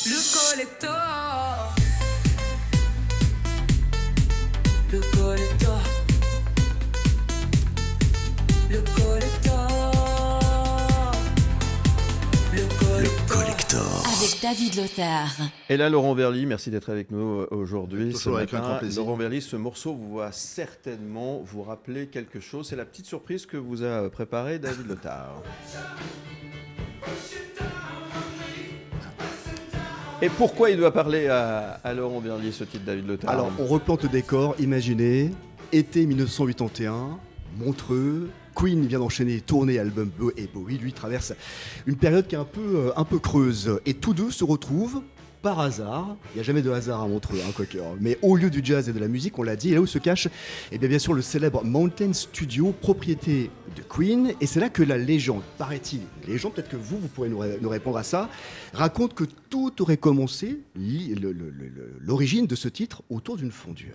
Le collector. Le collector. Le collector. Le collector. Avec David Lothar. Et là, Laurent Verly, merci d'être avec nous aujourd'hui. Toujours avec un grand plaisir. Laurent Verly, ce morceau vous va certainement vous rappeler quelque chose. C'est la petite surprise que vous a préparée David Lothar. Et pourquoi il doit parler à Laurent Verly, ce titre, David Lothar? Alors, on replante le décor, imaginez, été 1981, Montreux, Queen vient d'enchaîner tournée, album, et Bowie, lui, traverse une période qui est un peu creuse. Et tous deux se retrouvent par hasard, il n'y a jamais de hasard à Montreux, quoique, mais au lieu du jazz et de la musique, on l'a dit, et là où se cache, bien sûr, le célèbre Mountain Studio, propriété de Queen, et c'est là que la légende, paraît-il, légende, peut-être que vous pourrez nous répondre à ça, raconte que tout aurait commencé, l'origine de ce titre, autour d'une fondue.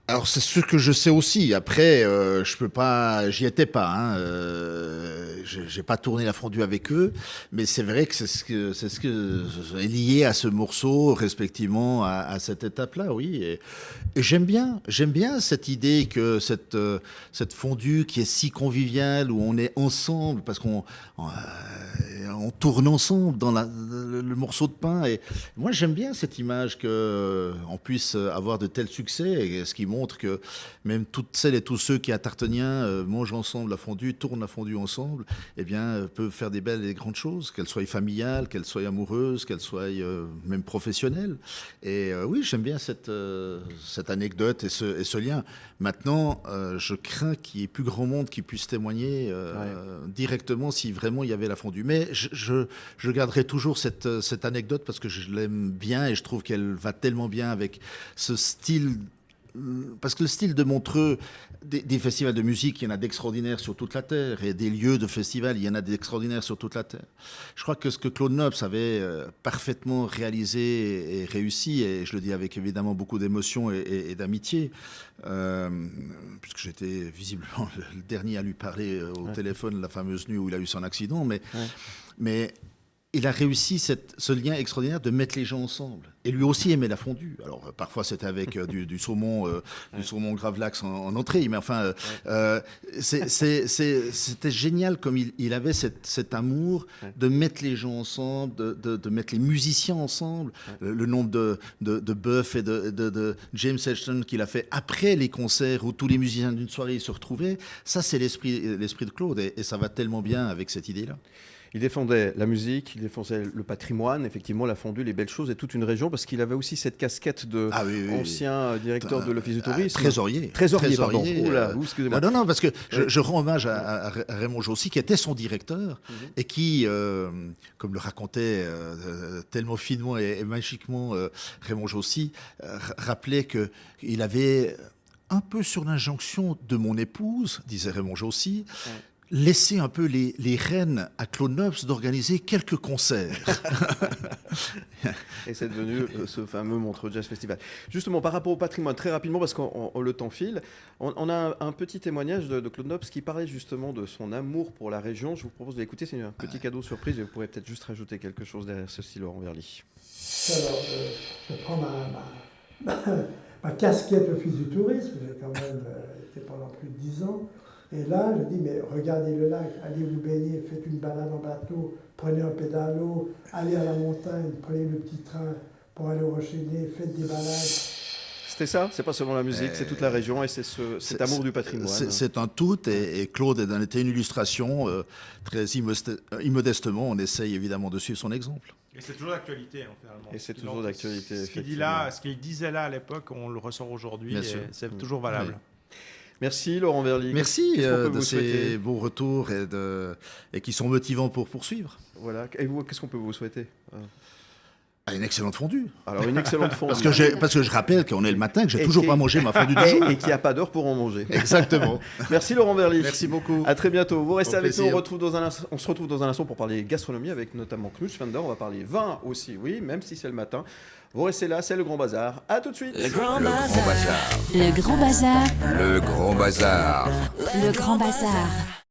Alors c'est ce que je sais aussi. Après, je peux pas, j'y étais pas. J'ai pas tourné la fondue avec eux, mais c'est vrai que c'est ce que est lié à ce morceau, respectivement à cette étape-là, oui. Et j'aime bien cette idée que cette fondue qui est si conviviale, où on est ensemble, parce qu'on tourne ensemble dans le morceau de pain. Et moi, j'aime bien cette image qu'on puisse avoir de tels succès, et ce qui montre que même toutes celles et tous ceux qui à Tartenien mangent ensemble la fondue, tournent la fondue ensemble, peuvent faire des belles et grandes choses, qu'elles soient familiales, qu'elles soient amoureuses, qu'elles soient même professionnelles. Et oui, j'aime bien cette anecdote et ce lien. Maintenant, je crains qu'il y ait plus grand monde qui puisse témoigner directement si vraiment il y avait la fondue. Mais je garderai toujours cette anecdote parce que je l'aime bien et je trouve qu'elle va tellement bien avec ce style. Parce que le style de Montreux, des festivals de musique, il y en a d'extraordinaires sur toute la Terre, et des lieux de festivals, il y en a d'extraordinaires sur toute la Terre. Je crois que ce que Claude Nobs avait parfaitement réalisé et réussi, et je le dis avec évidemment beaucoup d'émotion et d'amitié, puisque j'étais visiblement le dernier à lui parler au téléphone la fameuse nuit où il a eu son accident, mais il a réussi ce lien extraordinaire de mettre les gens ensemble. Et lui aussi aimait la fondue. Alors, parfois, c'était avec du saumon gravlax en entrée. Mais enfin, c'était génial comme il avait cet amour de mettre les gens ensemble, de mettre les musiciens ensemble. Le nombre de bœufs et de James Edgerton qu'il a fait après les concerts où tous les musiciens d'une soirée se retrouvaient. Ça, c'est l'esprit de Claude. Et ça va tellement bien avec cette idée-là. Il défendait la musique, il défendait le patrimoine, effectivement la fondue, les belles choses et toute une région, parce qu'il avait aussi cette casquette de ancien directeur de l'Office du tourisme. Trésorier, pardon. Oula, excusez-moi. Non, parce que je rends hommage à Raymond Jossy, qui était son directeur, et qui, comme le racontait tellement finement et magiquement Raymond Jossy, rappelait qu'il avait, un peu sur l'injonction de mon épouse, disait Raymond Jossy, laisser un peu les rênes à Claude Nobs d'organiser quelques concerts. Et c'est devenu ce fameux Montreux Jazz Festival. Justement, par rapport au patrimoine, très rapidement, parce que le temps file, on a un petit témoignage de Claude Nobs qui parlait justement de son amour pour la région. Je vous propose de l'écouter, c'est un petit cadeau surprise, et vous pourrez peut-être juste rajouter quelque chose derrière ceci, Laurent Verly. Alors, je prends ma casquette Office du tourisme, j'ai quand même été pendant plus de 10 ans. Et là, je dis, mais regardez le lac, allez vous baigner, faites une balade en bateau, prenez un pédalo, allez à la montagne, prenez le petit train pour aller au Rocher-Nez, faites des balades. C'était ça, c'est pas seulement la musique, c'est toute la région et c'est cet amour du patrimoine. C'est un tout, et Claude en était une illustration. Très immodestement, on essaye évidemment de suivre son exemple. Et c'est toujours d'actualité, finalement. Et c'est toujours d'actualité, Ce qu'il disait là à l'époque, on le ressort aujourd'hui, et c'est toujours valable. Oui. Merci Laurent Verly. Merci de ces beaux retours et qui sont motivants pour poursuivre. Voilà. Et vous, qu'est-ce qu'on peut vous souhaiter ? Une excellente fondue. Alors une excellente fondue. Parce que je rappelle qu'on est le matin, que j'ai toujours pas mangé ma fondue du jour. Et qu'il n'y a pas d'heure pour en manger. Exactement. Merci Laurent Verly. Merci beaucoup. À très bientôt. Vous restez avec nous. On se retrouve dans un instant pour parler gastronomie avec notamment Knut Schwander. On va parler vin aussi, oui, même si c'est le matin. Vous restez là, c'est le Grand Bazar. À tout de suite. Le Grand Bazar. Le Grand Bazar. Le Grand Bazar. Le Grand Bazar. Le Grand Bazar.